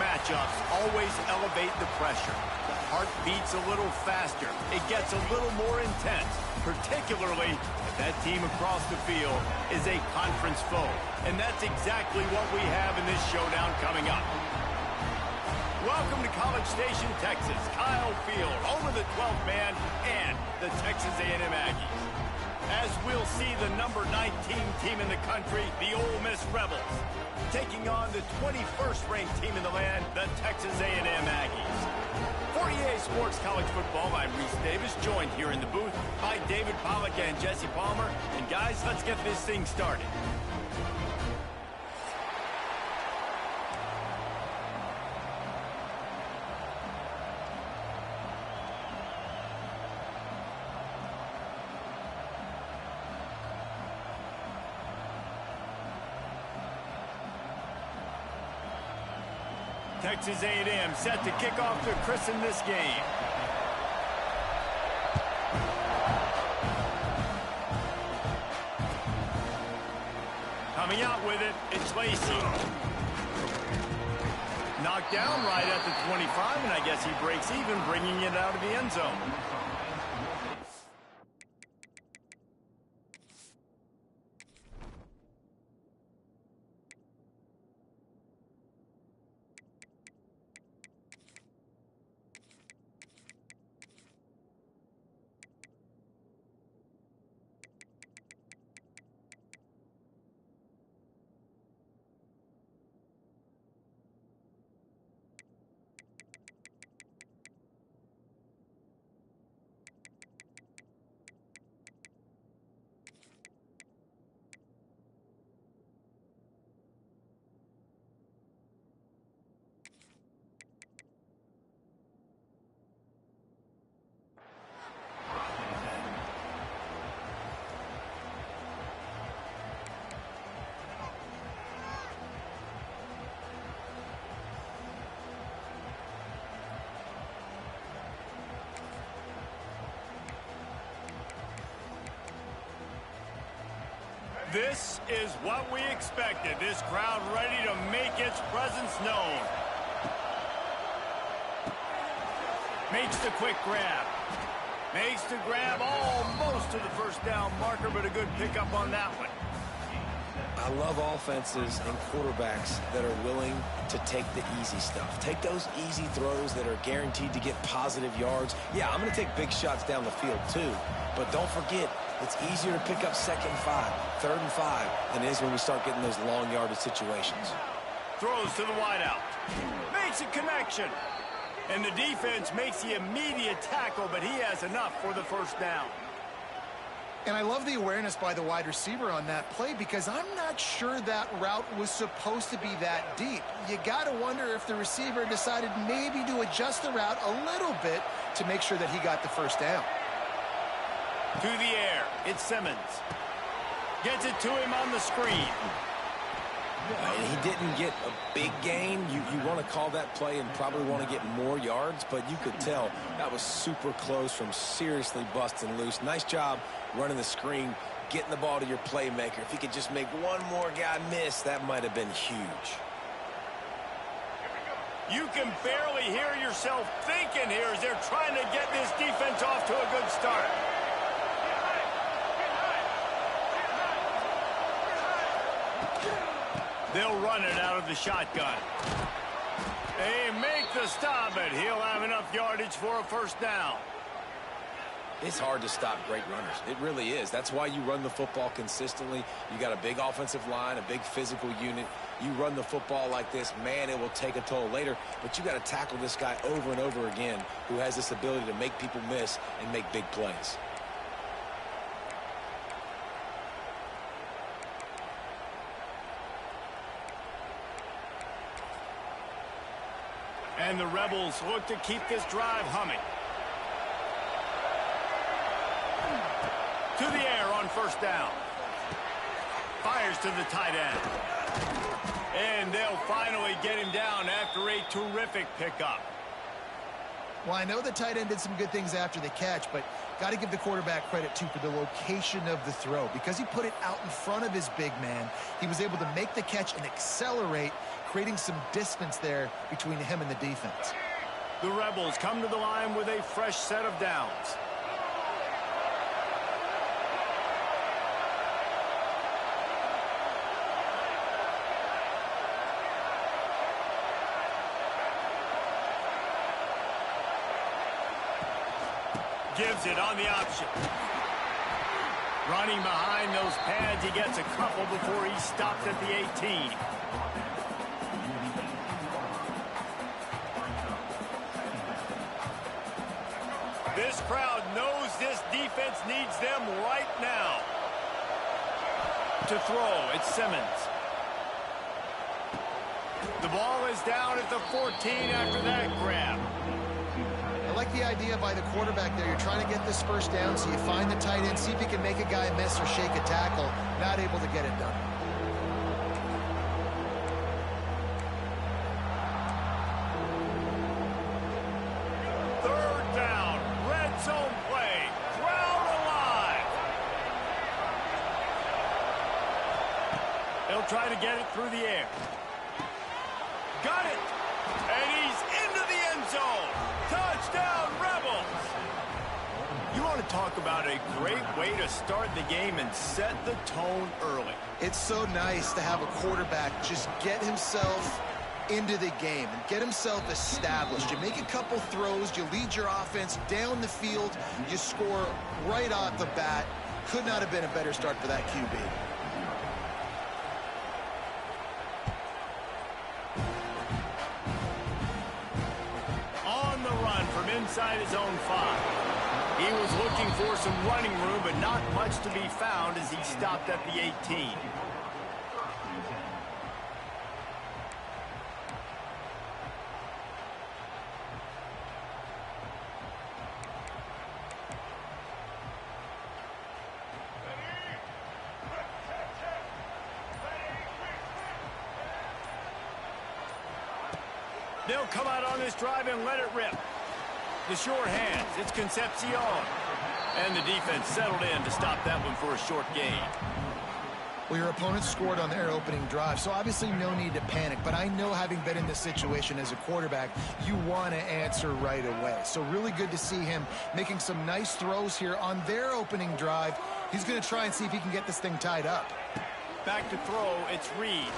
matchups always elevate the pressure. The heart beats a little faster. It gets a little more intense, particularly if that team across the field is a conference foe. And that's exactly what we have in this showdown coming up. Welcome to College Station, Texas. Kyle Field, home of the 12th man and the Texas A&M Aggies. As we'll see the number 19 team in the country, the Ole Miss Rebels, taking on the 21st ranked team in the land, the Texas A&M Aggies. For EA Sports College Football, I'm Reese Davis, joined here in the booth by David Pollack and Jesse Palmer. And guys, let's get this thing started. Texas A&M set to kick off to christen this game. Coming out with it, it's Lacey. Knocked down right at the 25, and I guess he breaks even, bringing it out of the end zone. This is what we expected. This crowd ready to make its presence known. Makes the quick grab. Makes the grab almost to the first down marker, but a good pickup on that one. I love offenses and quarterbacks that are willing to take the easy stuff. Take those easy throws that are guaranteed to get positive yards. Yeah, I'm going to take big shots down the field too, but don't forget, it's easier to pick up 2nd and 5, 3rd and 5 than it is when we start getting those long yardage situations. Throws to the wideout. Makes a connection. And the defense makes the immediate tackle, but he has enough for the first down. And I love the awareness by the wide receiver on that play because I'm not sure that route was supposed to be that deep. You got to wonder if the receiver decided maybe to adjust the route a little bit to make sure that he got the first down. To the air, it's Simmons. Gets it to him on the screen. He didn't get a big gain. You want to call that play and probably want to get more yards, but you could tell that was super close from seriously busting loose. Nice job running the screen, getting the ball to your playmaker. If he could just make one more guy miss, that might have been huge. You can barely hear yourself thinking here as they're trying to get this defense off to a good start. They'll run it out of the shotgun. They make the stop, but he'll have enough yardage for a first down. It's hard to stop great runners. It really is. That's why you run the football consistently. You got a big offensive line, a big physical unit. You run the football like this, man, it will take a toll later. But you got to tackle this guy over and over again who has this ability to make people miss and make big plays. And the Rebels look to keep this drive humming. To the air on first down. Fires to the tight end. And they'll finally get him down after a terrific pickup. Well, I know the tight end did some good things after the catch, but got to give the quarterback credit, too, for the location of the throw. Because he put it out in front of his big man, he was able to make the catch and accelerate, creating some distance there between him and the defense. The Rebels come to the line with a fresh set of downs. Gives it on the option. Running behind those pads, he gets a couple before he stops at the 18. This crowd knows this defense needs them right now. To throw, it's Simmons. The ball is down at the 14 after that grab. I like the idea by the quarterback there. You're trying to get this first down, so you find the tight end, see if you can make a guy miss or shake a tackle. Not able to get it done. Third down, red zone play, crowd alive. He'll try to get it through the air. Got it, and he's into the end zone. Touchdown, Rebels! You want to talk about a great way to start the game and set the tone early. It's so nice to have a quarterback just get himself into the game and get himself established. You make a couple throws, you lead your offense down the field, you score right off the bat. Could not have been a better start for that QB. Inside his own 5. He was looking for some running room, but not much to be found as he stopped at the 18. They'll come out on this drive and let it rip. The short hands, it's Concepcion. And the defense settled in to stop that one for a short gain. Well, your opponent scored on their opening drive, so obviously no need to panic. But I know, having been in this situation as a quarterback, you want to answer right away. So really good to see him making some nice throws here on their opening drive. He's going to try and see if he can get this thing tied up. Back to throw, it's Reed.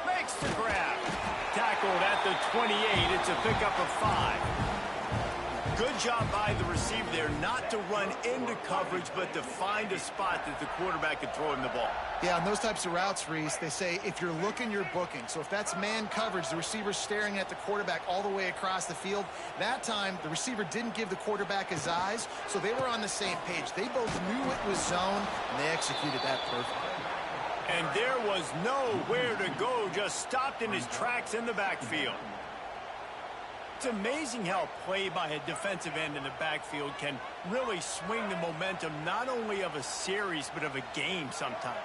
Makes the grab. Tackled at the 28, it's a pickup of 5. Good job by the receiver there not to run into coverage, but to find a spot that the quarterback could throw him the ball. Yeah, on those types of routes, Reese, they say if you're looking, you're booking. So if that's man coverage, the receiver's staring at the quarterback all the way across the field. That time, the receiver didn't give the quarterback his eyes, so they were on the same page. They both knew it was zone, and they executed that perfectly. And there was nowhere to go, just stopped in his tracks in the backfield. It's amazing how play by a defensive end in the backfield can really swing the momentum not only of a series but of a game sometimes.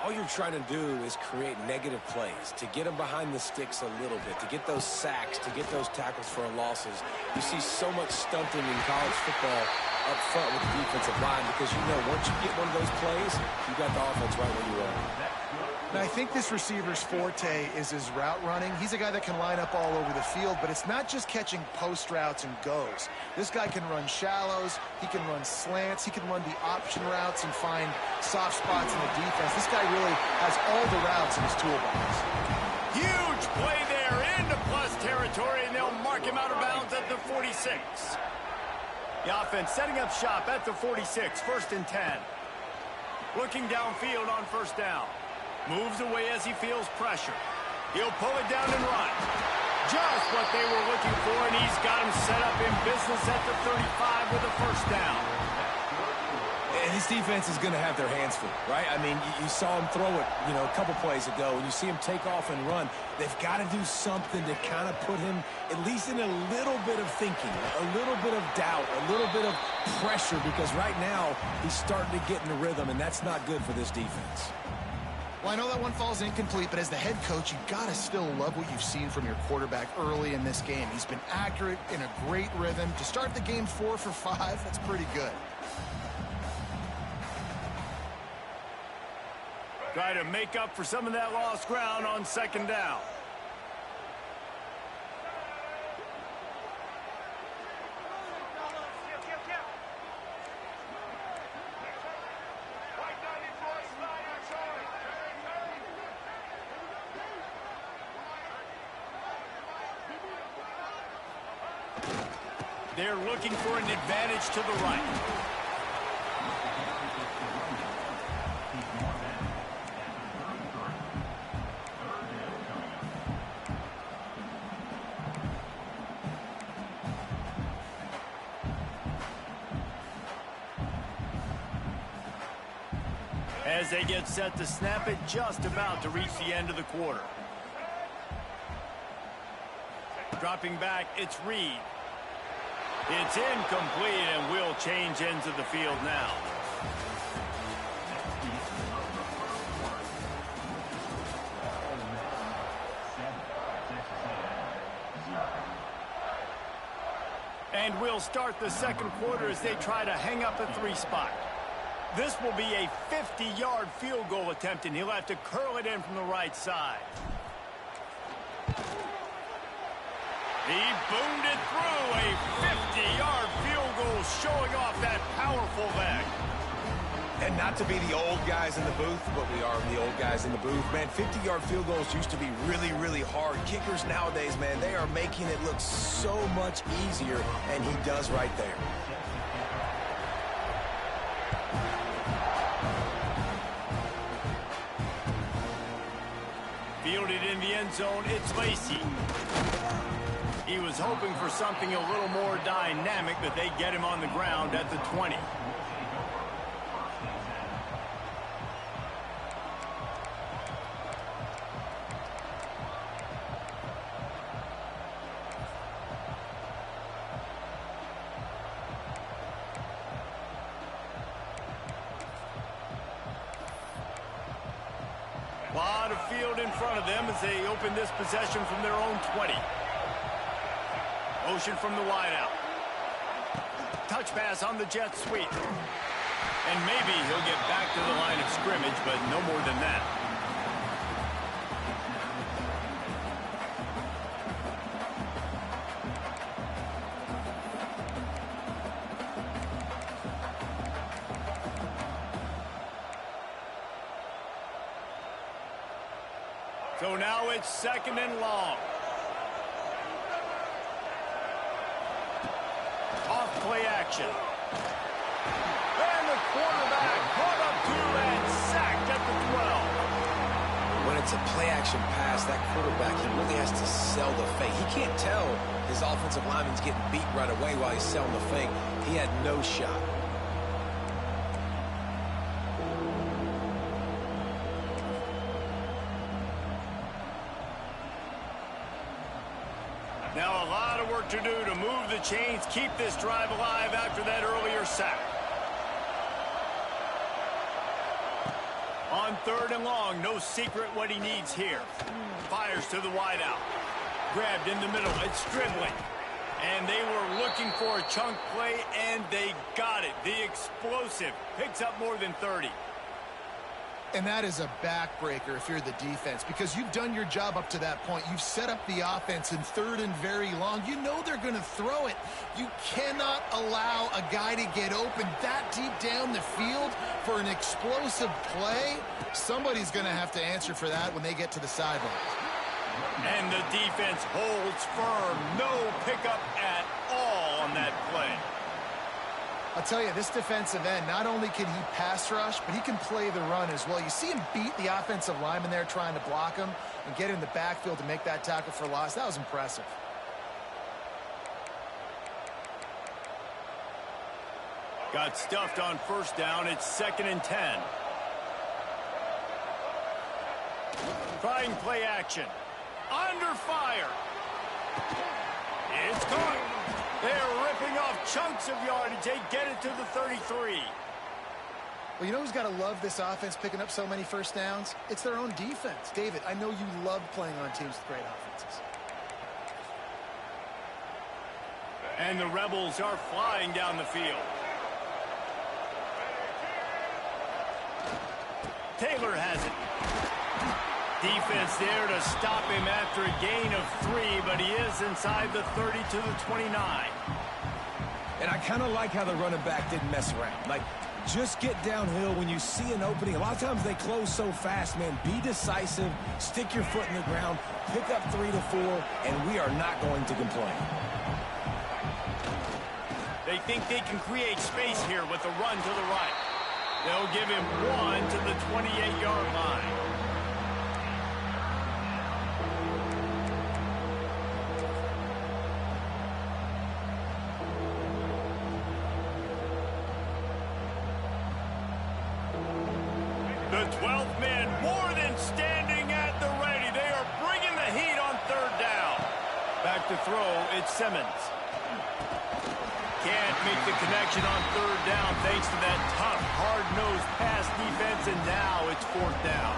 All you're trying to do is create negative plays, to get them behind the sticks a little bit, to get those sacks, to get those tackles for losses. You see so much stunting in college football up front with the defensive line because you know once you get one of those plays, you got the offense right where you are. Now, I think this receiver's forte is his route running. He's a guy that can line up all over the field, but it's not just catching post routes and goes. This guy can run shallows, he can run slants, he can run the option routes and find soft spots in the defense. This guy really has all the routes in his toolbox. Huge play there into plus territory, and they'll mark him out of bounds at the 46. The offense setting up shop at the 46, 1st and 10. Looking downfield on 1st down. Moves away as he feels pressure. He'll pull it down and run. Just what they were looking for, and he's got him set up in business at the 35 with a 1st down. And this defense is going to have their hands full, right? I mean, you saw him throw it, a couple plays ago, and you see him take off and run. They've got to do something to kind of put him at least in a little bit of thinking, a little bit of doubt, a little bit of pressure, because right now he's starting to get in the rhythm, and that's not good for this defense. Well, I know that one falls incomplete, but as the head coach, you've got to still love what you've seen from your quarterback early in this game. He's been accurate, in a great rhythm. To start the game 4 for 5, that's pretty good. Try to make up for some of that lost ground on second down. They're looking for an advantage to the right. As they get set to snap it, just about to reach the end of the quarter. Dropping back, it's Reed. It's incomplete, and we'll change ends of the field now. And we'll start the second quarter as they try to hang up a 3 spot. This will be a 50-yard field goal attempt, and he'll have to curl it in from the right side. He boomed it through, a 50-yard field goal showing off that powerful leg. And not to be the old guys in the booth, but we are the old guys in the booth. Man, 50-yard field goals used to be really, really hard. Kickers nowadays, man, they are making it look so much easier, and he does right there. Fielded in the end zone, it's Lacey. He was hoping for something a little more dynamic, but they get him on the ground at the 20. A lot of field in front of them as they open this possession from their own 20. Motion from the wideout. Touch pass on the jet sweep. And maybe he'll get back to the line of scrimmage, but no more than that. So now it's second and long. Off play action. And the quarterback caught up to and sacked at the 12. When it's a play action pass, that quarterback, he really has to sell the fake. He can't tell his offensive lineman's getting beat right away while he's selling the fake. He had no shot. Now a lot of work to do to move the chains, keep this drive alive after that earlier sack. On third and long, no secret what he needs here. Fires to the wideout. Grabbed in the middle, it's Stribling. And they were looking for a chunk play, and they got it. The explosive picks up more than 30. And that is a backbreaker if you're the defense, because you've done your job up to that point. You've set up the offense in third and very long. You know they're going to throw it. You cannot allow a guy to get open that deep down the field for an explosive play. Somebody's going to have to answer for that when they get to the sidelines. And the defense holds firm. No pickup at all on that play. I'll tell you, this defensive end, not only can he pass rush, but he can play the run as well. You see him beat the offensive lineman there trying to block him and get in the backfield to make that tackle for loss. That was impressive. Got stuffed on first down. It's second and 10. Trying play action. Under fire. It's caught. They're ripping off chunks of yardage. They get it to the 33. Well, you know who's got to love this offense picking up so many first downs? It's their own defense. David, I know you love playing on teams with great offenses. And the Rebels are flying down the field. Taylor has it. Defense there to stop him after a gain of 3, but he is inside the 30 to the 29. And I kind of like how the running back didn't mess around. Like, just get downhill when you see an opening. A lot of times they close so fast, man. Be decisive, stick your foot in the ground, pick up 3 to 4, and we are not going to complain. They think they can create space here with a run to the right. They'll give him 1 to the 28-yard line. The 12th man more than standing at the ready. They are bringing the heat on 3rd down. Back to throw, it's Simmons. Can't make the connection on 3rd down thanks to that tough, hard-nosed pass defense, and now it's 4th down.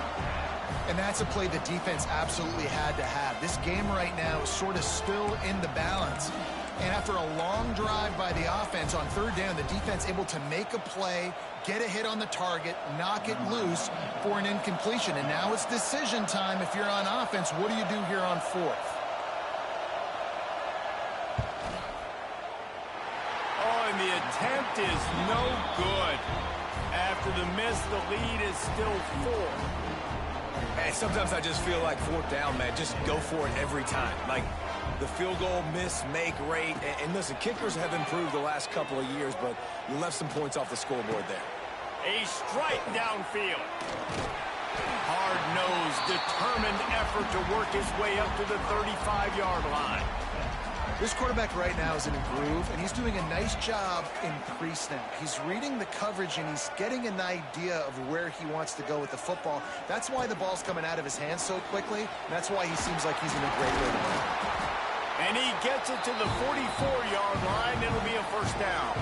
And that's a play the defense absolutely had to have. This game right now is sort of still in the balance. And after a long drive by the offense on 3rd down, the defense able to make a play, get a hit on the target, knock it loose for an incompletion. And now it's decision time if you're on offense. What do you do here on 4th? Oh, and the attempt is no good. After the miss, the lead is still 4. And sometimes I just feel like 4th down, man. Just go for it every time. Like, the field goal miss, make rate. And listen, kickers have improved the last couple of years, but you left some points off the scoreboard there. A strike downfield. Hard-nosed, determined effort to work his way up to the 35-yard line. This quarterback right now is in a groove, and he's doing a nice job in pre-snap. He's reading the coverage, and he's getting an idea of where he wants to go with the football. That's why the ball's coming out of his hands so quickly, and that's why he seems like he's in a great rhythm. And he gets it to the 44-yard line. It'll be a 1st down.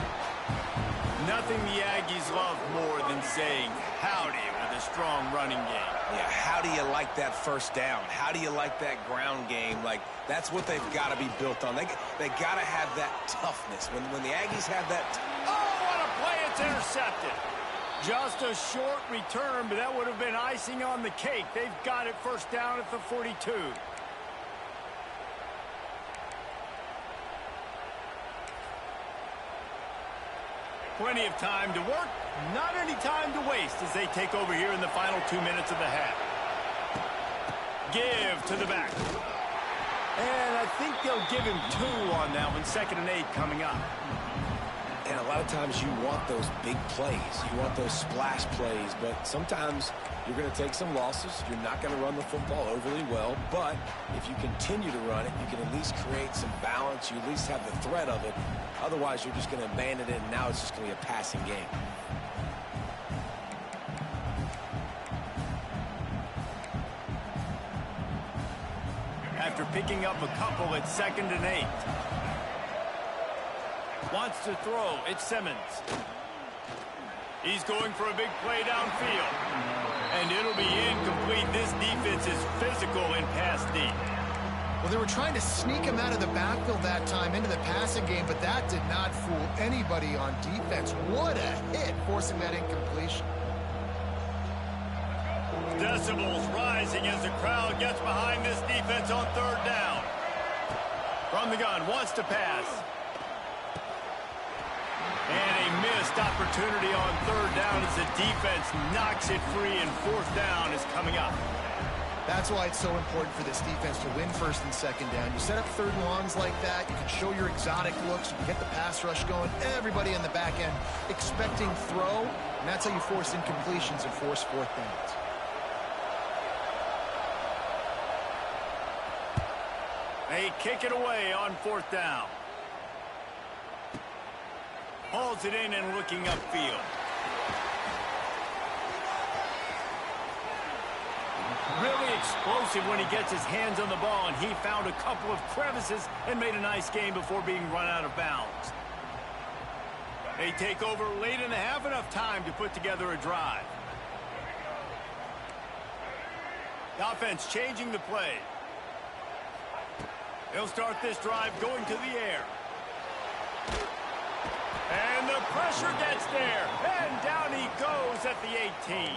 Nothing the Aggies love more than saying howdy with a strong running game. Yeah, how do you like that 1st down? How do you like that ground game? Like, that's what they've got to be built on. They got to have that toughness. When the Aggies have that... Oh, what a play. It's intercepted. Just a short return, but that would have been icing on the cake. They've got it 1st down at the 42. Plenty of time to work, not any time to waste as they take over here in the final 2 minutes of the half. Give to the back. And I think they'll give him 2 on that one. 2nd and 8 coming up. And a lot of times you want those big plays. You want those splash plays, but sometimes you're going to take some losses. You're not going to run the football overly well, but if you continue to run it, you can at least create some balance. You at least have the threat of it. Otherwise, you're just going to abandon it, and now it's just going to be a passing game. After picking up a couple at 2nd and 8. Wants to throw. It's Simmons. He's going for a big play downfield. And it'll be incomplete. This defense is physical in pass deep. Well, they were trying to sneak him out of the backfield that time into the passing game, but that did not fool anybody on defense. What a hit, forcing that incompletion. Decibels rising as the crowd gets behind this defense on 3rd down. From the gun, wants to pass. And a missed opportunity on 3rd down as the defense knocks it free, and 4th down is coming up. That's why it's so important for this defense to win 1st and 2nd down. You set up 3rd and longs like that, you can show your exotic looks, you can get the pass rush going, everybody in the back end expecting throw, and that's how you force incompletions and force 4th downs. They kick it away on 4th down. Hauls it in and looking upfield. Really explosive when he gets his hands on the ball, and he found a couple of crevices and made a nice game before being run out of bounds. They take over late in the half, enough time to put together a drive. The offense changing the play. They'll start this drive going to the air. And the pressure gets there. And down he goes at the 18.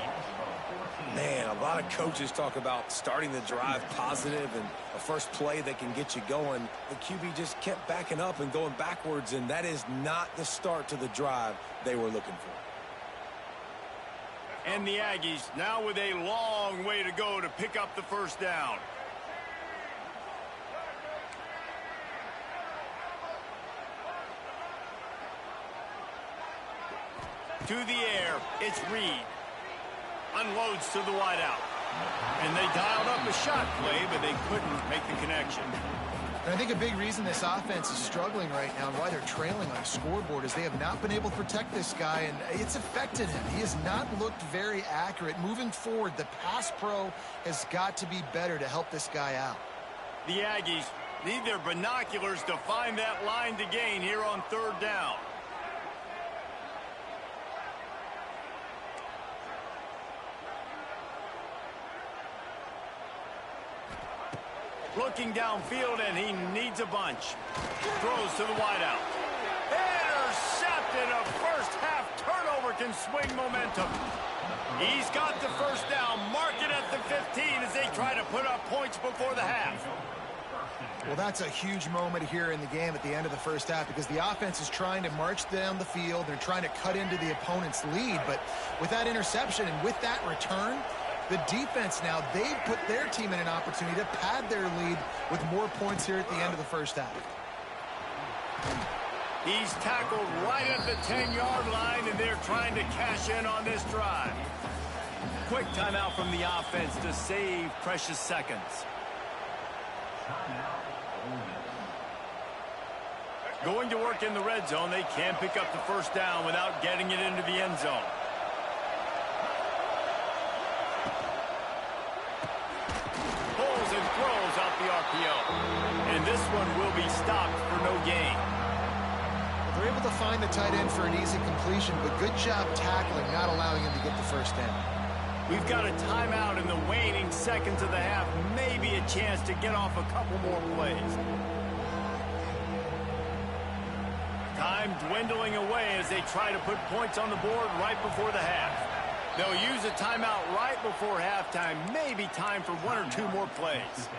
Man, a lot of coaches talk about starting the drive positive and a first play that can get you going. The QB just kept backing up and going backwards, and that is not the start to the drive they were looking for. And the Aggies now with a long way to go to pick up the first down. To the air, it's Reed. Unloads to the wideout. And they dialed up a shot play, but they couldn't make the connection. And I think a big reason this offense is struggling right now and why they're trailing on a scoreboard is they have not been able to protect this guy, and it's affected him. He has not looked very accurate. Moving forward, the pass pro has got to be better to help this guy out. The Aggies need their binoculars to find that line to gain here on third down. Looking downfield, and he needs a bunch. Throws to the wideout. Intercepted. A first-half turnover can swing momentum. He's got the first down. Mark it at the 15 as they try to put up points before the half. Well, that's a huge moment here in the game at the end of the first half because the offense is trying to march down the field. They're trying to cut into the opponent's lead, but with that interception and with that return, the defense now, they've put their team in an opportunity to pad their lead with more points here at the end of the first half. He's tackled right at the 10-yard line, and they're trying to cash in on this drive. Quick timeout from the offense to save precious seconds. Going to work in the red zone, they can pick up the first down without getting it into the end zone. Pulls and throws out the RPO. And this one will be stopped for no gain. Well, they're able to find the tight end for an easy completion, but good job tackling, not allowing him to get the first down. We've got a timeout in the waning seconds of the half. Maybe a chance to get off a couple more plays. Time dwindling away as they try to put points on the board right before the half. They'll use a timeout right before halftime. Maybe time for one or two more plays.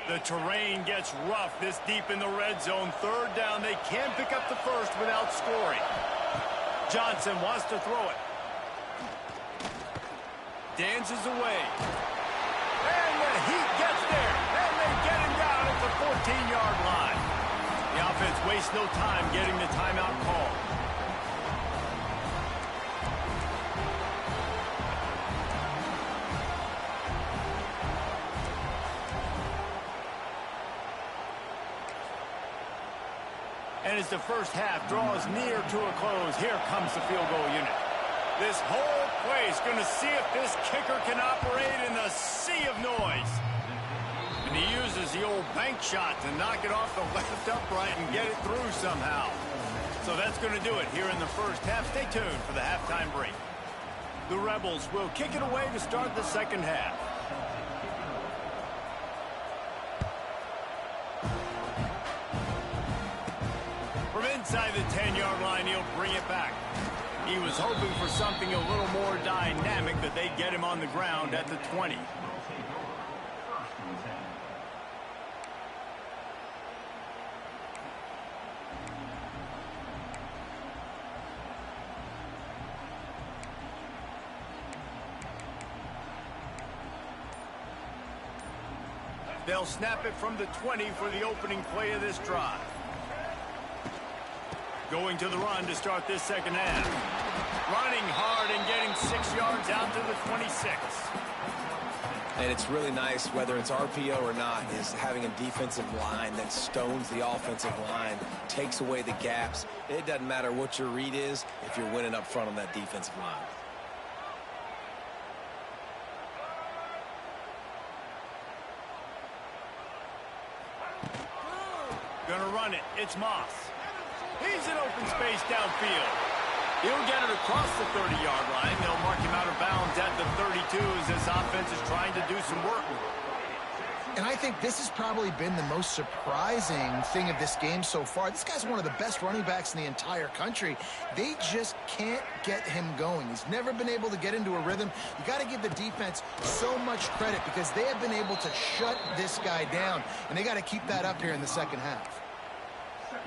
The terrain gets rough this deep in the red zone. Third down, they can pick up the first without scoring. Johnson wants to throw it. Dances away. And the heat gets there. And they get him down at the 14-yard line. The offense wastes no time getting the timeout call. And as the first half draws near to a close, here comes the field goal unit. This whole place going to see if this kicker can operate in the sea of noise. And he uses the old bank shot to knock it off the left upright and get it through somehow. So that's going to do it here in the first half. Stay tuned for the halftime break. The Rebels will kick it away to start the second half. From inside the 10-yard line, he'll bring it back. He was hoping for something a little more dynamic, but they get him on the ground at the 20. They'll snap it from the 20 for the opening play of this drive. Going to the run to start this second half. Running hard and getting 6 yards out to the 26. And it's really nice, whether it's RPO or not, is having a defensive line that stones the offensive line, takes away the gaps. It doesn't matter what your read is if you're winning up front on that defensive line. Gonna run it. It's Moss. He's in open space downfield. He'll get it across the 30-yard line. They'll mark him out of bounds at the 32 as this offense is trying to do some work. And I think this has probably been the most surprising thing of this game so far. This guy's one of the best running backs in the entire country. They just can't get him going. He's never been able to get into a rhythm. You got to give the defense so much credit because they have been able to shut this guy down, and they got to keep that up here in the second half.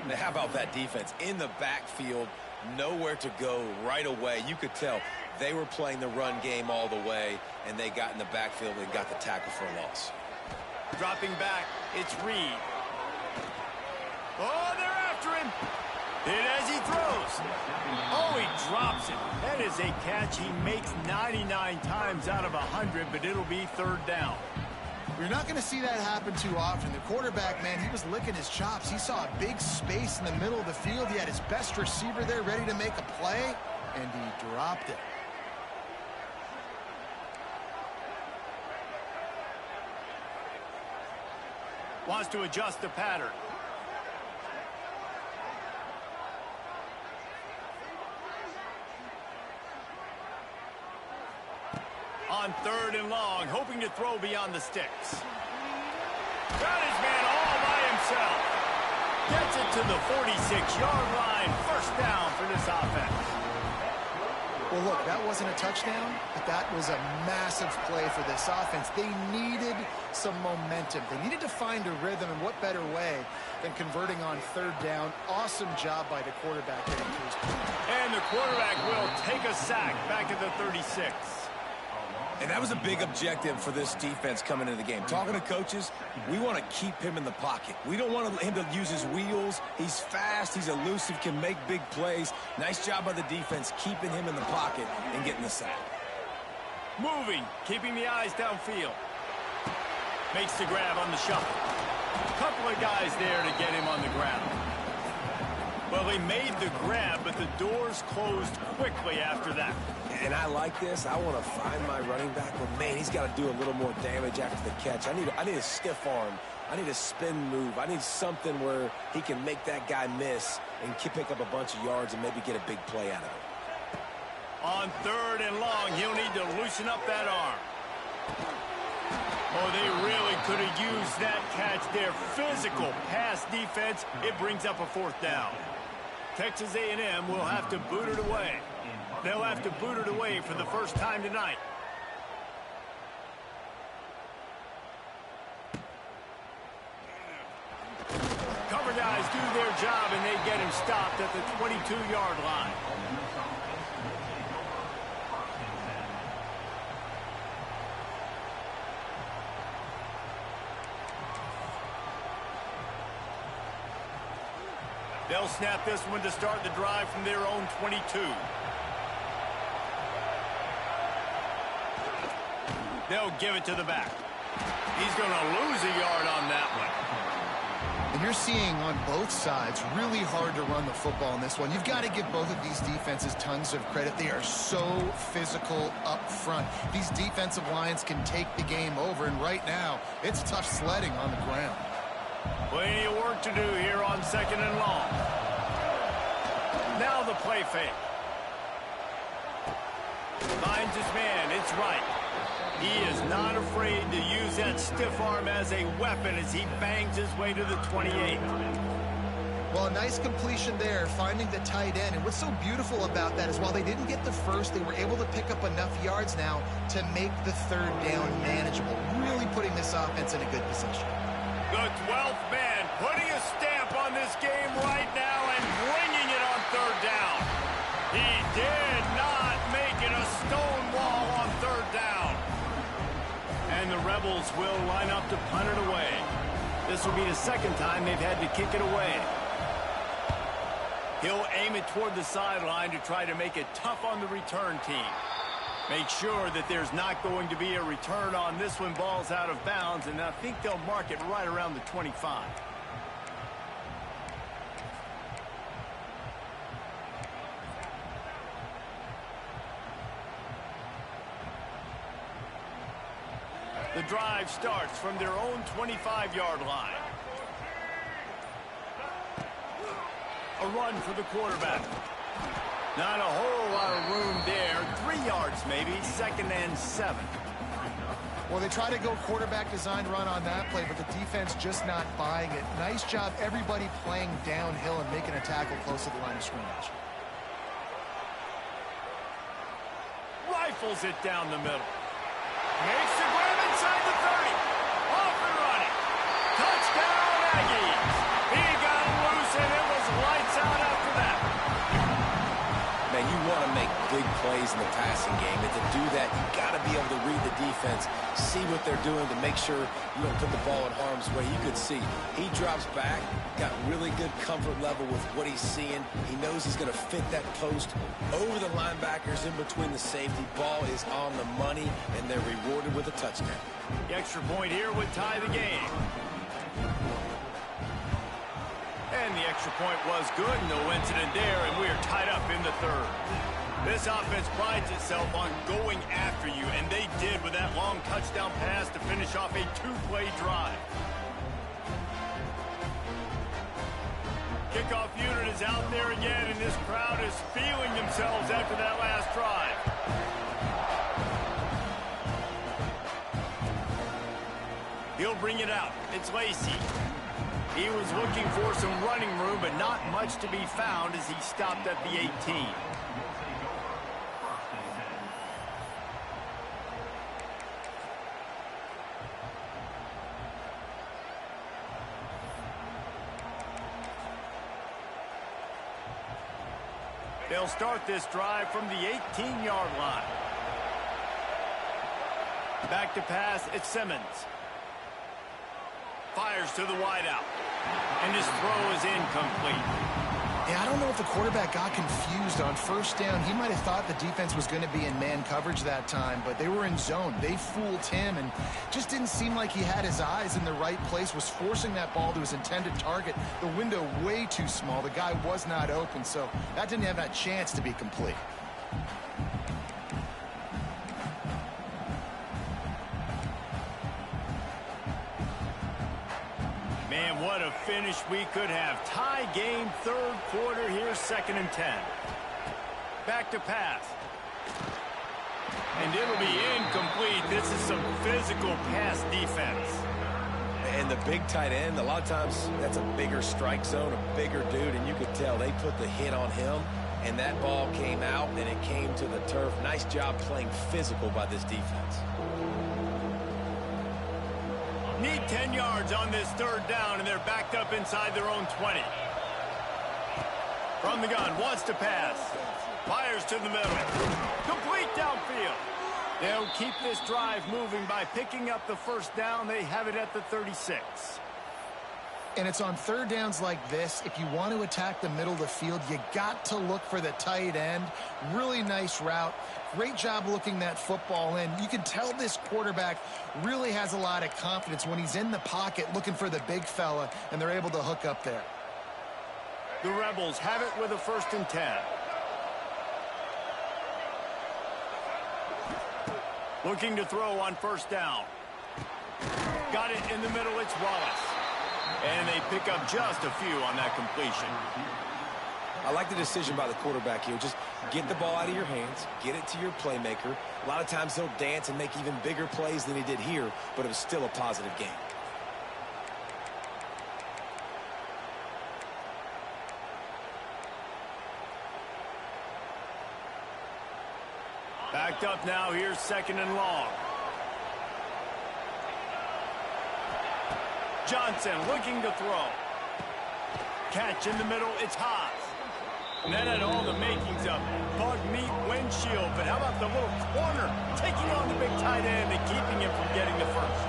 Now, how about that defense in the backfield? Nowhere to go right away. You could tell they were playing the run game all the way, and they got in the backfield and got the tackle for a loss. Dropping back, it's Reed. Oh, they're after him. Hit as he throws. Oh, he drops it. That is a catch he makes 99 times out of 100, but it'll be third down. You're not going to see that happen too often. The quarterback, man, he was licking his chops. He saw a big space in the middle of the field. He had his best receiver there ready to make a play, and he dropped it. Wants to adjust the pattern. On third and long, hoping to throw beyond the sticks. Got his man all by himself. Gets it to the 46-yard line. First down for this offense. Well, look, that wasn't a touchdown, but that was a massive play for this offense. They needed some momentum. They needed to find a rhythm, and what better way than converting on third down. Awesome job by the quarterback getting to his point. And the quarterback will take a sack back at the 36. And that was a big objective for this defense coming into the game. Talking to coaches, we want to keep him in the pocket. We don't want him to use his wheels. He's fast, he's elusive, can make big plays. Nice job by the defense keeping him in the pocket and getting the sack. Moving, keeping the eyes downfield. Makes the grab on the shuffle. A couple of guys there to get him on the ground. Well, he made the grab, but the doors closed quickly after that. And I like this. I want to find my running back, but man, he's got to do a little more damage after the catch. I need a stiff arm. I need a spin move. I need something where he can make that guy miss and pick up a bunch of yards and maybe get a big play out of it. On third and long, he'll need to loosen up that arm. Oh, they really could have used that catch there. Physical pass defense. It brings up a fourth down. Texas A&M will have to boot it away. They'll have to boot it away for the first time tonight. Cover guys do their job, and they get him stopped at the 22-yard line. They'll snap this one to start the drive from their own 22. They'll give it to the back. He's going to lose a yard on that one. And you're seeing on both sides really hard to run the football in this one. You've got to give both of these defenses tons of credit. They are so physical up front. These defensive lines can take the game over, and right now it's tough sledding on the ground. Plenty of work to do here on second and long. Now the play fake. Finds his man. It's right. He is not afraid to use that stiff arm as a weapon as he bangs his way to the 28. Well, a nice completion there, finding the tight end. And what's so beautiful about that is while they didn't get the first, they were able to pick up enough yards now to make the third down manageable, really putting this offense in a good position. The 12th man putting a stamp on this game right now and bringing it on third down. He did not make it a stone wall on third down. And the Rebels will line up to punt it away. This will be the second time they've had to kick it away. He'll aim it toward the sideline to try to make it tough on the return team. Make sure that there's not going to be a return on this one. Ball's out of bounds, and I think they'll mark it right around the 25. The drive starts from their own 25-yard line. A run for the quarterback. Not a whole lot of room there. 3 yards maybe. 2nd and 7. Well, they try to go quarterback design run on that play, but the defense just not buying it. Nice job everybody playing downhill and making a tackle close to the line of scrimmage. Rifles it down the middle. Makes the grab inside the 30. Off and running. Touchdown, Aggies. He got loose, and it was lights out after that. Man, you want to make big plays in the passing game, and to do that, you got to be able to read the defense, see what they're doing to make sure you don't put the ball in harm's way. You could see he drops back, got really good comfort level with what he's seeing. He knows he's going to fit that post over the linebackers in between the safety. Ball is on the money, and they're rewarded with a touchdown. The extra point here would tie the game. And the extra point was good. No incident there, and we are tied up in the 3rd. This offense prides itself on going after you, and they did with that long touchdown pass to finish off a 2-play drive. Kickoff unit is out there again, and this crowd is feeling themselves after that last drive. He'll bring it out. It's Lacey. He was looking for some running room, but not much to be found as he stopped at the 18. They'll start this drive from the 18-yard line. Back to pass, it's Simmons. Fires to the wideout. And his throw is incomplete. Yeah, I don't know if the quarterback got confused on 1st down. He might have thought the defense was going to be in man coverage that time, but they were in zone. They fooled him and just didn't seem like he had his eyes in the right place, was forcing that ball to his intended target. The window way too small. The guy was not open, so that didn't have that chance to be complete. Man, what a finish we could have. Tie game, 3rd quarter here, 2nd and 10. Back to pass. And it'll be incomplete. This is some physical pass defense. And the big tight end, a lot of times that's a bigger strike zone, a bigger dude, and you could tell they put the hit on him, and that ball came out, and it came to the turf. Nice job playing physical by this defense. Need 10 yards on this 3rd down, and they're backed up inside their own 20. From the gun, wants to pass. Fires to the middle. Complete downfield. They'll keep this drive moving by picking up the 1st down. They have it at the 36. And it's on 3rd downs like this. If you want to attack the middle of the field, you got to look for the tight end. Really nice route. Great job looking that football in. You can tell this quarterback really has a lot of confidence when he's in the pocket looking for the big fella, and they're able to hook up there. The Rebels have it with a 1st and 10. Looking to throw on 1st down. Got it in the middle. It's Wallace. And they pick up just a few on that completion. I like the decision by the quarterback here. Just get the ball out of your hands, get it to your playmaker. A lot of times he'll dance and make even bigger plays than he did here, but it was still a positive game. Backed up now. Here's 2nd and long. Johnson looking to throw. Catch in the middle. It's Haas. And that had all the makings of bug meat windshield. But how about the little corner taking on the big tight end and keeping him from getting the 1st?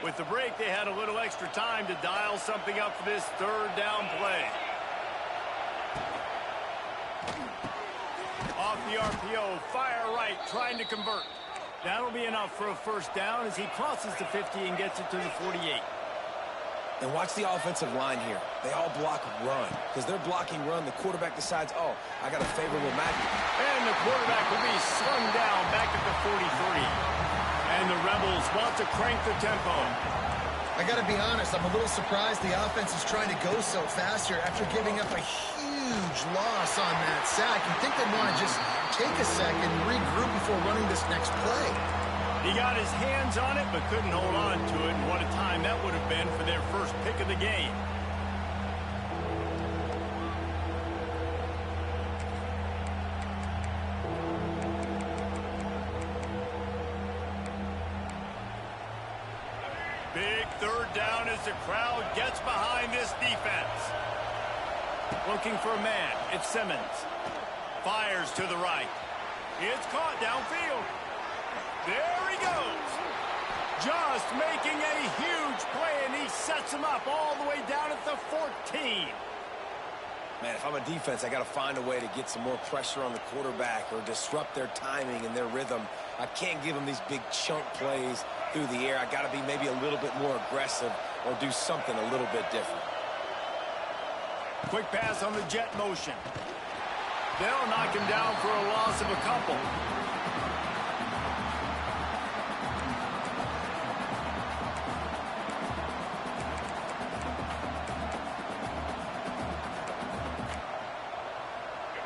With the break, they had a little extra time to dial something up for this third down play. Off the RPO, fire right, trying to convert. That'll be enough for a first down as he crosses the 50 and gets it to the 48. And watch the offensive line here. They all block run. Because they're blocking run, the quarterback decides, oh, I got a favorable matchup. And the quarterback will be slung down back at the 43. And the Rebels want to crank the tempo. I got to be honest, I'm a little surprised the offense is trying to go so fast here after giving up a huge loss on that sack. You'd think they'd want to just take a second and regroup before running this next play. He got his hands on it, but couldn't hold on to it. And what a time that would have been for their first pick of the game. Big third down as the crowd gets behind this defense. Looking for a man. It's Simmons. Fires to the right. It's caught downfield. There he goes. Just making a huge play, and he sets him up all the way down at the 14. Man, if I'm a defense, I got to find a way to get some more pressure on the quarterback or disrupt their timing and their rhythm. I can't give them these big chunk plays through the air. I got to be maybe a little bit more aggressive or do something a little bit different. Quick pass on the jet motion. They'll knock him down for a loss of a couple.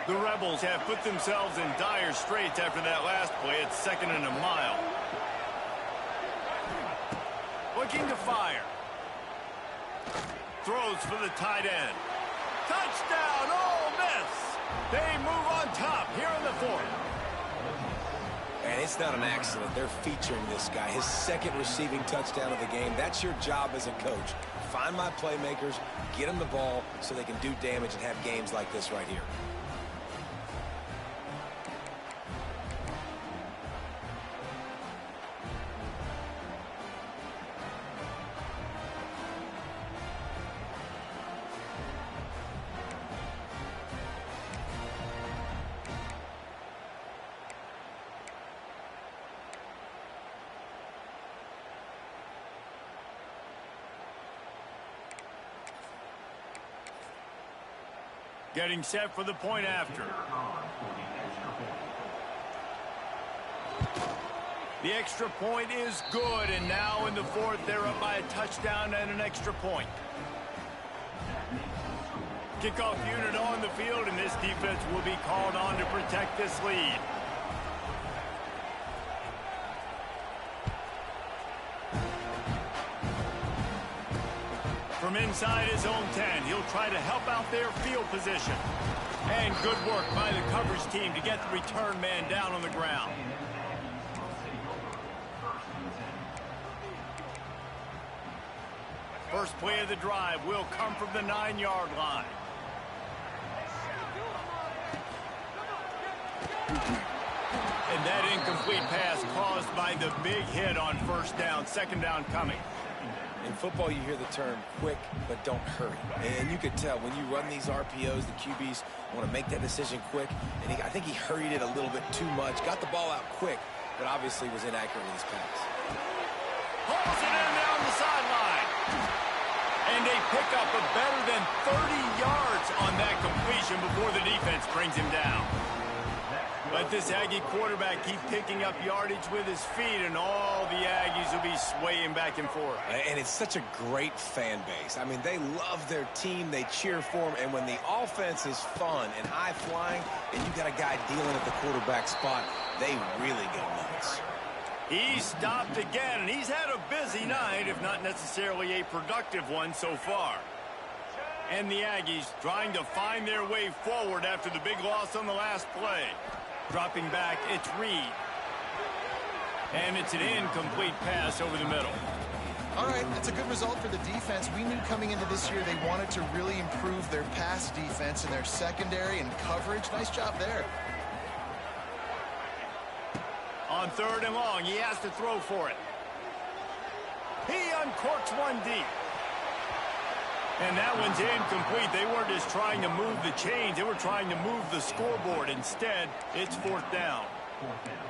The Rebels have put themselves in dire straits after that last play. It's 2nd and a mile. Looking to fire. Throws for the tight end. Touchdown, Ole Miss. They move on top here in the 4th. And it's not an accident. They're featuring this guy. His 2nd receiving touchdown of the game. That's your job as a coach. Find my playmakers, get them the ball so they can do damage and have games like this right here. Getting set for the point after. The extra point is good, and now in the 4th, they're up by a touchdown and an extra point. Kickoff unit on the field, and this defense will be called on to protect this lead. From inside his own 10, he'll try to help out their field position. And good work by the coverage team to get the return man down on the ground. First play of the drive will come from the 9-yard line. And that incomplete pass caused by the big hit on first down. 2nd down coming. In football, you hear the term quick, but don't hurry. And you could tell when you run these RPOs, the QBs want to make that decision quick. And I think he hurried it a little bit too much. Got the ball out quick, but obviously was inaccurate with his pass. Pulls it in down the sideline. And a pickup of better than 30 yards on that completion before the defense brings him down. Let this Aggie quarterback keep picking up yardage with his feet, and all the Aggies will be swaying back and forth. And it's such a great fan base. I mean, they love their team. They cheer for them. And when the offense is fun and high-flying, and you got a guy dealing at the quarterback spot, they really go nuts. He stopped again, and he's had a busy night, if not necessarily a productive one so far. And the Aggies trying to find their way forward after the big loss on the last play. Dropping back, it's Reed. And it's an incomplete pass over the middle. All right, that's a good result for the defense. We knew coming into this year they wanted to really improve their pass defense in their secondary and coverage. Nice job there. On 3rd and long, he has to throw for it. He uncorks one deep. And that one's incomplete. They weren't just trying to move the chains. They were trying to move the scoreboard. Instead, it's fourth down.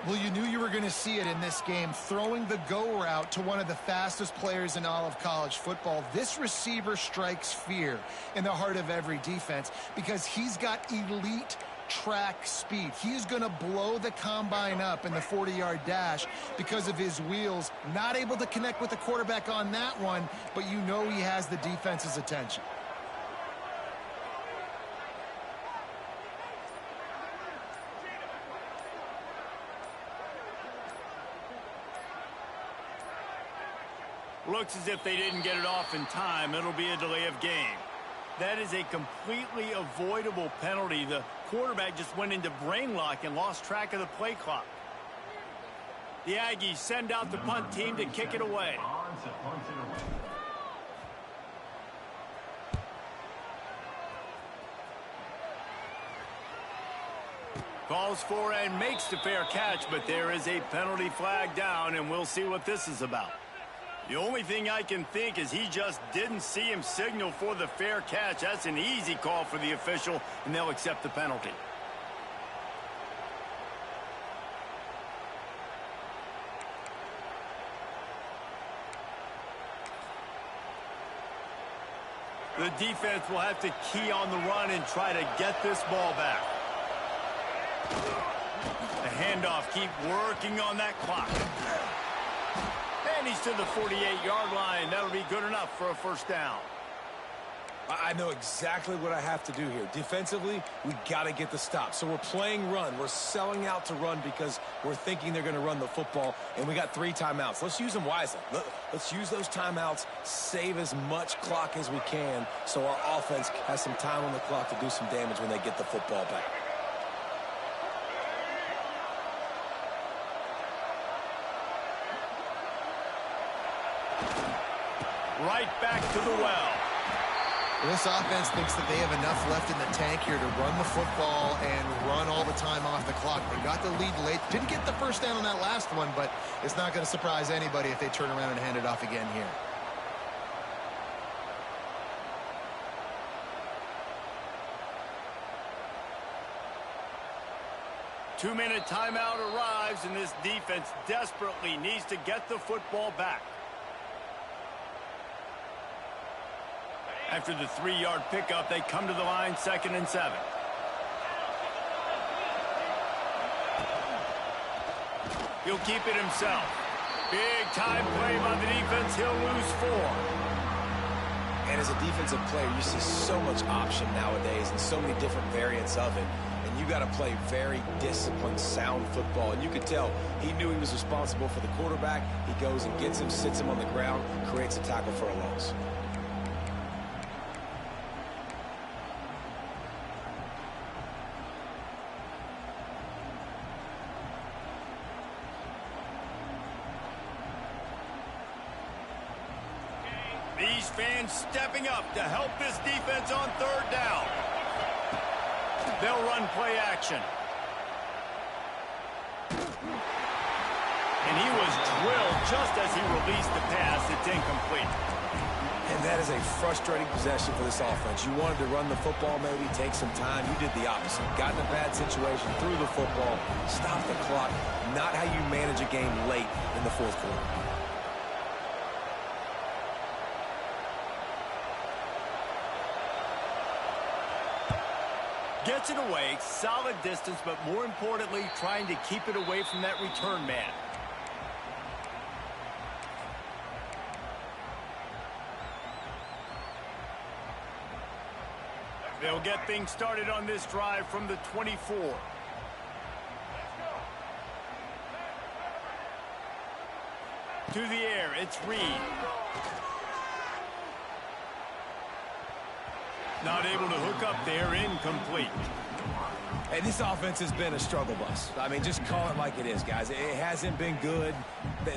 Well, you knew you were going to see it in this game, throwing the go route to one of the fastest players in all of college football. This receiver strikes fear in the heart of every defense because he's got elite track speed. He is going to blow the combine up in the 40-yard dash because of his wheels. Not able to connect with the quarterback on that one, but you know he has the defense's attention. Looks as if they didn't get it off in time. It'll be a delay of game. That is a completely avoidable penalty. The quarterback just went into brain lock and lost track of the play clock. The Aggies send out the punt team to kick it away. Calls for and makes the fair catch, but there is a penalty flag down, and we'll see what this is about. The only thing I can think is he just didn't see him signal for the fair catch. That's an easy call for the official, and they'll accept the penalty. The defense will have to key on the run and try to get this ball back. The handoff, keep working on that clock. And he's to the 48-yard line. That'll be good enough for a first down. I know exactly what I have to do here. Defensively, we got to get the stop. So we're playing run. We're selling out to run because we're thinking they're going to run the football, and we got 3 timeouts. Let's use them wisely. Let's use those timeouts, save as much clock as we can so our offense has some time on the clock to do some damage when they get the football back. Right back to the well. This offense thinks that they have enough left in the tank here to run the football and run all the time off the clock. They got the lead late. Didn't get the first down on that last one, but it's not going to surprise anybody if they turn around and hand it off again here. Two-minute timeout arrives, and this defense desperately needs to get the football back. After the 3-yard pickup, they come to the line, 2nd and 7. He'll keep it himself. Big-time play by the defense. He'll lose 4. And as a defensive player, you see so much option nowadays and so many different variants of it. And you got to play very disciplined, sound football. And you could tell he knew he was responsible for the quarterback. He goes and gets him, sits him on the ground, creates a tackle for a loss. These fans stepping up to help this defense on 3rd down. They'll run play action. And he was drilled just as he released the pass. It's incomplete. And that is a frustrating possession for this offense. You wanted to run the football, maybe take some time. You did the opposite. Got in a bad situation, threw the football, stopped the clock. Not how you manage a game late in the 4th quarter. Gets it away, solid distance, but more importantly, trying to keep it away from that return man. They'll get things started on this drive from the 24. To the air, it's Reed. Not able to hook up there, incomplete. Hey, this offense has been a struggle bus. I mean, just call it like it is, guys. It hasn't been good,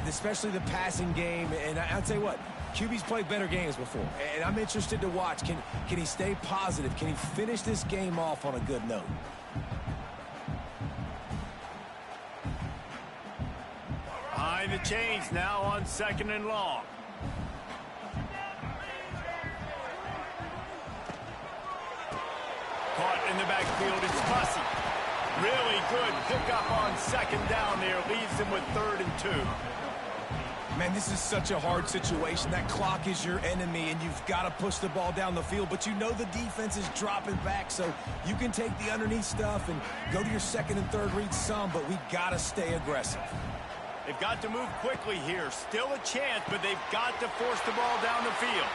especially the passing game. And I'll tell you what, QB's played better games before. And I'm interested to watch. Can he stay positive? Can he finish this game off on a good note? Behind the chains now on 2nd and long. backfield. It's fussy. Really good pickup on second down there. Leaves them with 3rd and 2. Man, this is such a hard situation. That clock is your enemy, and you've got to push the ball down the field. But you know the defense is dropping back, so you can take the underneath stuff and go to your 2nd and 3rd read some, but we got to stay aggressive. They've got to move quickly here. Still a chance, but they've got to force the ball down the field.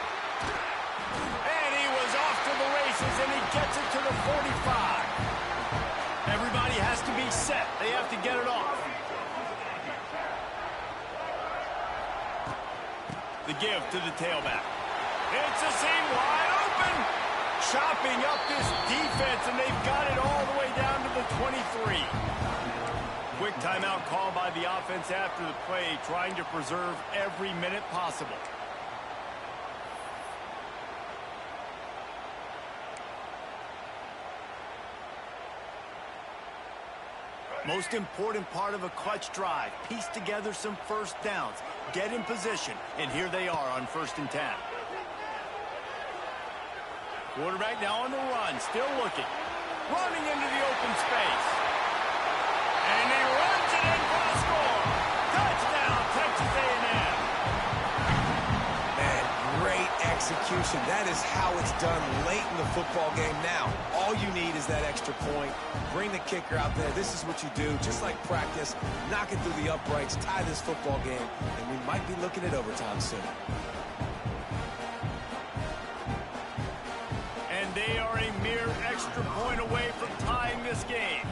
And he was off to the races, and he gets it to the 45. Everybody has to be set. They have to get it off. The give to the tailback. It's a seam wide open. Chopping up this defense, and they've got it all the way down to the 23. Quick timeout call by the offense after the play, trying to preserve every minute possible. Most important part of a clutch drive, piece together some first downs, get in position, and here they are on 1st and 10. Quarterback now on the run, still looking. Running into the open space. And he runs it in for the score. Touchdown, Texas A&M. Man, great execution. That is how it's done late in the football game. Now, all you need is that extra point. Bring the kicker out there. This is what you do. Just like practice, knock it through the uprights, tie this football game, and we might be looking at overtime soon. And they are a mere extra point away from tying this game.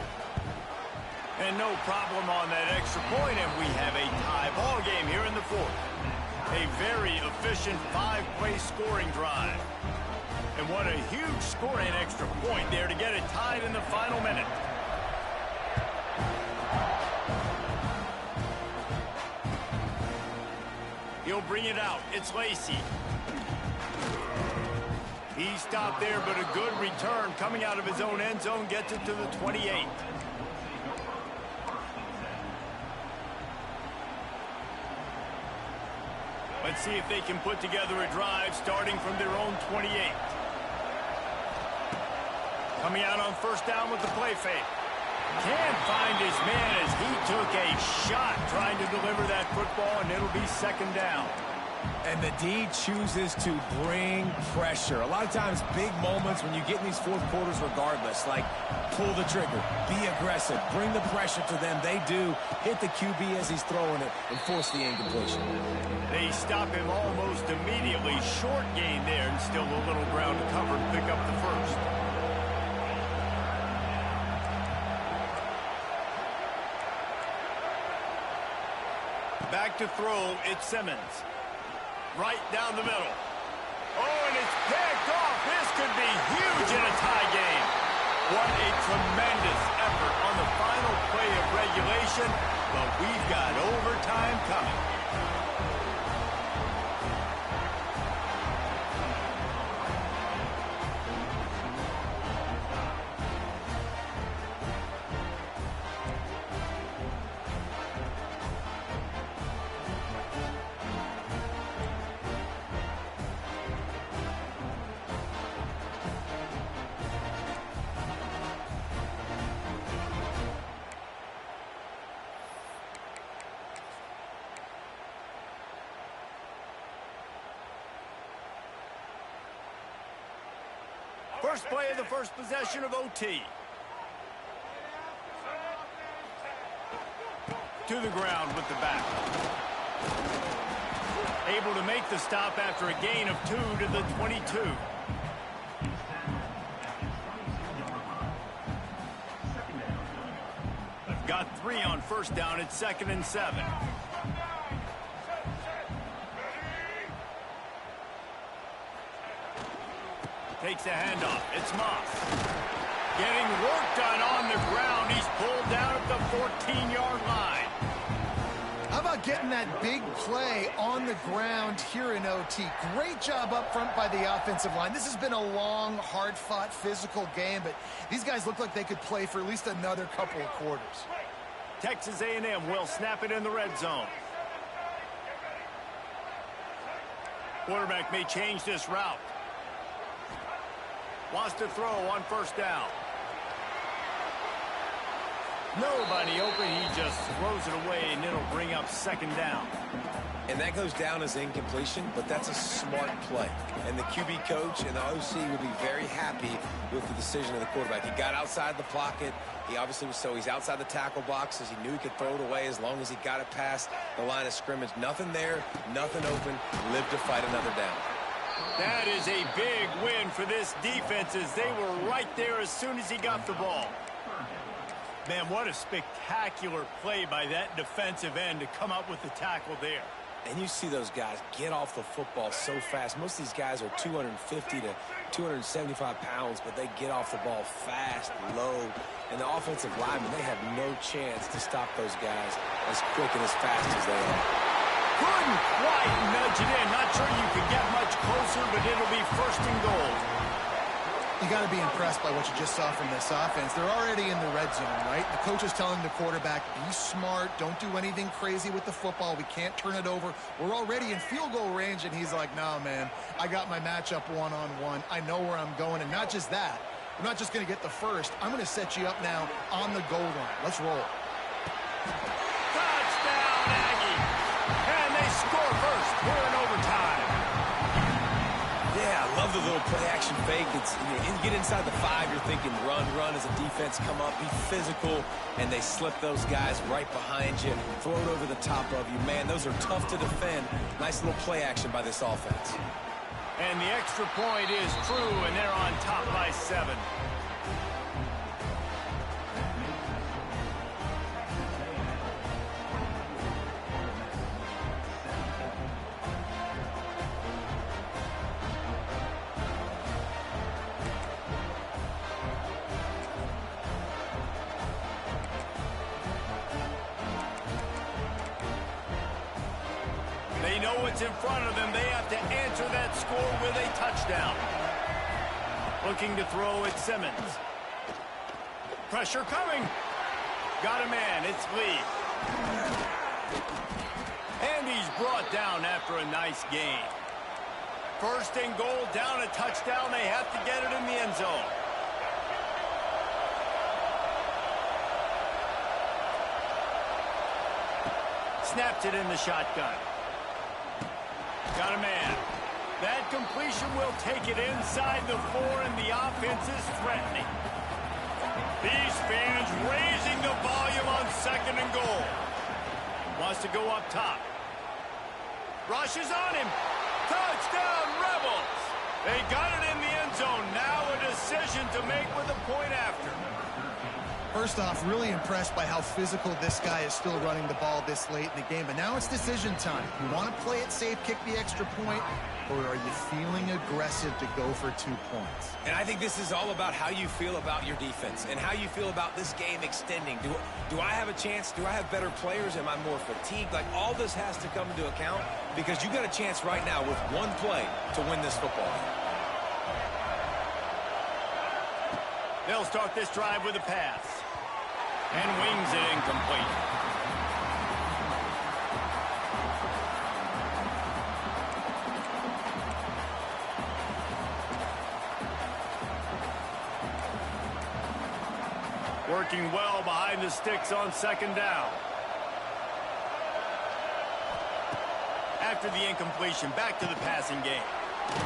And no problem on that extra point, and we have a tie ball game here in the 4th. A very efficient 5-play scoring drive. And what a huge scoring extra point there to get it tied in the final minute. He'll bring it out. It's Lacey. He stopped there, but a good return coming out of his own end zone gets it to the 28. Let's see if they can put together a drive starting from their own 28. Coming out on 1st down with the play fake. Can't find his man as he took a shot trying to deliver that football, and it'll be 2nd down. And the D chooses to bring pressure. A lot of times, big moments when you get in these 4th quarters regardless, like pull the trigger, be aggressive, bring the pressure to them. They do hit the QB as he's throwing it and force the incompletion. They stop him almost immediately. Short gain there, and still a little ground to cover to pick up the 1st. Back to throw, it's Simmons. Right down the middle. Oh, and it's picked off. This could be huge in a tie game. What a tremendous effort on the final play of regulation, but we've got overtime coming. First play of the first possession of OT. To the ground with the back. Able to make the stop after a gain of 2 to the 22. Got 3 on 1st down. It's 2nd and 7. Takes a handoff. It's Moss. Getting work done on the ground. He's pulled down at the 14-yard line. How about getting that big play on the ground here in OT? Great job up front by the offensive line. This has been a long, hard-fought, physical game, but these guys look like they could play for at least another couple of quarters. Texas A&M will snap it in the red zone. Quarterback may change this route. Wants to throw on 1st down. Nobody open. He just throws it away, and it'll bring up second down. And that goes down as incompletion, but that's a smart play. And the QB coach and the OC will be very happy with the decision of the quarterback. He got outside the pocket. He obviously he's outside the tackle boxes. He knew he could throw it away as long as he got it past the line of scrimmage. Nothing there, nothing open. Lived to fight another down. That is a big win for this defense as they were right there as soon as he got the ball. Man, what a spectacular play by that defensive end to come up with the tackle there. And you see those guys get off the football so fast. Most of these guys are 250 to 275 pounds, but they get off the ball fast, low. And the offensive linemen, they have no chance to stop those guys as quick and as fast as they are. Couldn't quite nudge it in. Not sure you could get much closer, but it'll be first and goal. You got to be impressed by what you just saw from this offense. They're already in the red zone, right? The coach is telling the quarterback, be smart, don't do anything crazy with the football. We can't turn it over. We're already in field goal range, and he's like, nah, man, I got my matchup one-on-one. I know where I'm going, and not just that. I'm not just going to get the first. I'm going to set you up now on the goal line. Let's roll. Touchdown, Aggie. And they score first. We're in overtime. Yeah, I love the little play-action fake. You get inside the 5, you're thinking run as a defense, come up, be physical, and they slip those guys right behind you, throw it over the top of you. Man, those are tough to defend. Nice little play action by this offense. And the extra point is true, and they're on top by 7. They know what's in front of them. They have to answer that score with a touchdown. Looking to throw at Simmons. Pressure coming. Got a man. It's Lee. And he's brought down after a nice gain. First and goal, down a touchdown. They have to get it in the end zone. Snapped it in the shotgun. Got a man. That completion will take it inside the 4, and the offense is threatening. These fans raising the volume on second and goal. Wants to go up top. Rushes on him. Touchdown, Rebels. They got it in the end zone. Now a decision to make with a point after. First off, really impressed by how physical this guy is still running the ball this late in the game. But now it's decision time. You want to play it safe, kick the extra point, or are you feeling aggressive to go for 2 points? And I think this is all about how you feel about your defense and how you feel about this game extending. Do I have a chance? Do I have better players? Am I more fatigued? Like, all this has to come into account because you got a chance right now with one play to win this football game. They'll start this drive with a pass. And wings it incomplete. Working well behind the sticks on second down. After the incompletion, back to the passing game.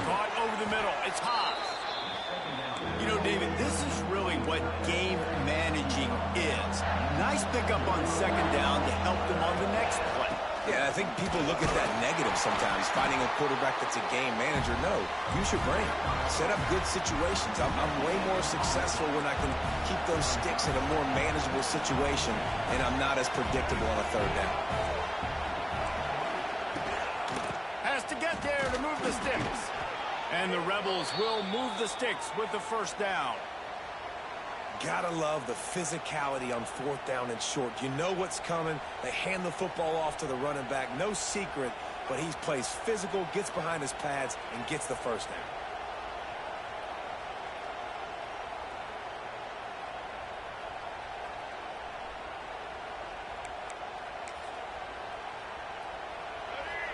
Caught over the middle. It's Haas. You know, David, this is really what game managing is. Nice pickup on second down to help them on the next play. Yeah, I think people look at that negative sometimes, finding a quarterback that's a game manager. No, use your brain. Set up good situations. I'm way more successful when I can keep those sticks in a more manageable situation, and I'm not as predictable on a third down. Has to get there to move the sticks. And the Rebels will move the sticks with the first down. Gotta love the physicality on 4th down and short. You know what's coming. They hand the football off to the running back. No secret, but he plays physical, gets behind his pads, and gets the first down.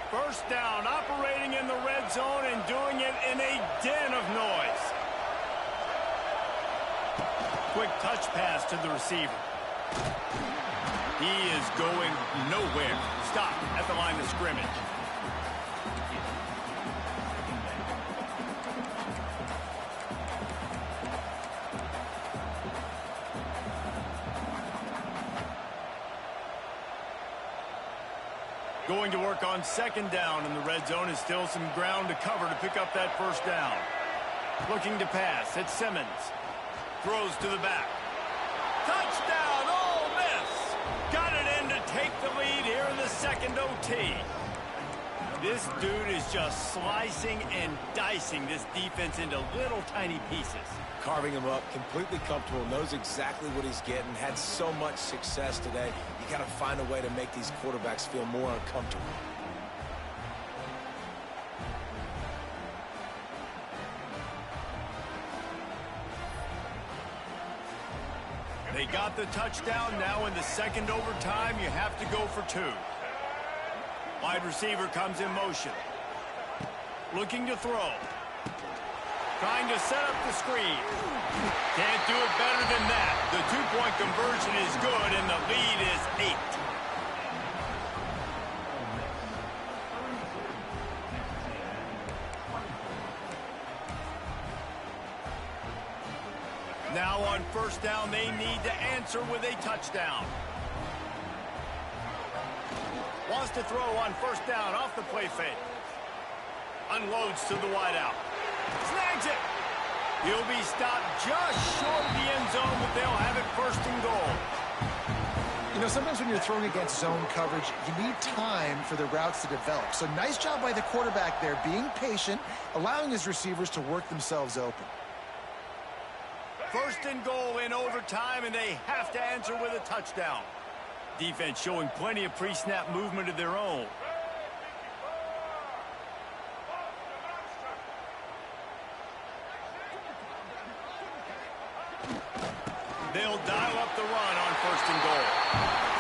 First down, operating in the red zone and doing it in a den of noise. Quick touch pass to the receiver. He is going nowhere. Stop at the line of scrimmage. Going to work on second down, and the red zone is still some ground to cover to pick up that first down. Looking to pass. It's Simmons. Throws to the back. Touchdown, Ole Miss! Got it in to take the lead here in the second OT. This dude is just slicing and dicing this defense into little tiny pieces. Carving him up, completely comfortable, knows exactly what he's getting, had so much success today. You got to find a way to make these quarterbacks feel more uncomfortable. They got the touchdown. Now in the second overtime, you have to go for two. Wide receiver comes in motion. Looking to throw. Trying to set up the screen. Can't do it better than that. The two-point conversion is good, and the lead is 8. Now on first down, they need to answer with a touchdown. Wants to throw on first down off the play fake. Unloads to the wideout. Snags it. He'll be stopped just short of the end zone, but they'll have it first and goal. You know, sometimes when you're throwing against zone coverage, you need time for the routes to develop. So nice job by the quarterback there, being patient, allowing his receivers to work themselves open. First and goal in overtime, and they have to answer with a touchdown. Defense showing plenty of pre-snap movement of their own. They'll dial up the run on first and goal.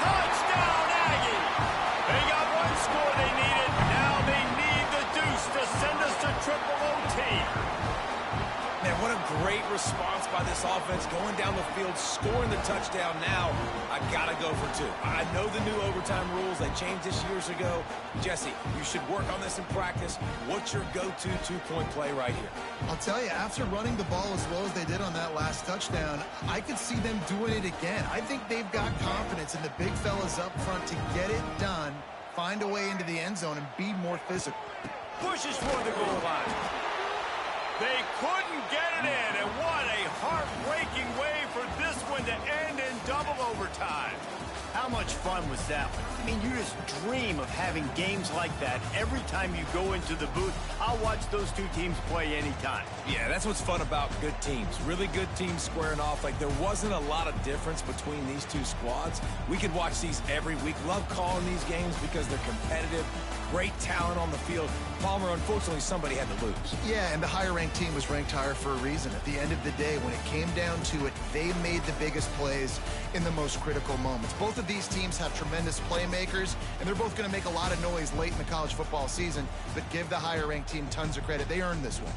Touchdown, Aggie! They got one score they needed. Now they need the deuce to send us to triple OT. Man, what a great response by this offense, going down the field, scoring the touchdown. Now, I got to go for two. I know the new overtime rules. They changed this years ago. Jesse, you should work on this in practice. What's your go-to two-point play right here? I'll tell you, after running the ball as well as they did on that last touchdown, I could see them doing it again. I think they've got confidence in the big fellas up front to get it done, find a way into the end zone, and be more physical. Pushes for the goal line. They couldn't get it in, and what a heartbreaking way for this one to end in double overtime. How much fun was that one? I mean, you just dream of having games like that every time you go into the booth. I'll watch those two teams play anytime. Yeah, that's what's fun about good teams. Really good teams squaring off. Like, there wasn't a lot of difference between these two squads. We could watch these every week. Love calling these games because they're competitive. Great talent on the field. Palmer, unfortunately, somebody had to lose. Yeah, and the higher-ranked team was ranked higher for a reason. At the end of the day, when it came down to it, they made the biggest plays in the most critical moments. Both of these teams have tremendous playmakers, and they're both going to make a lot of noise late in the college football season, but give the higher-ranked team tons of credit. They earned this one.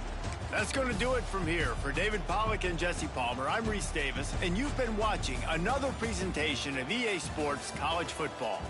That's going to do it from here. For David Pollack and Jesse Palmer, I'm Reese Davis, and you've been watching another presentation of EA Sports College Football.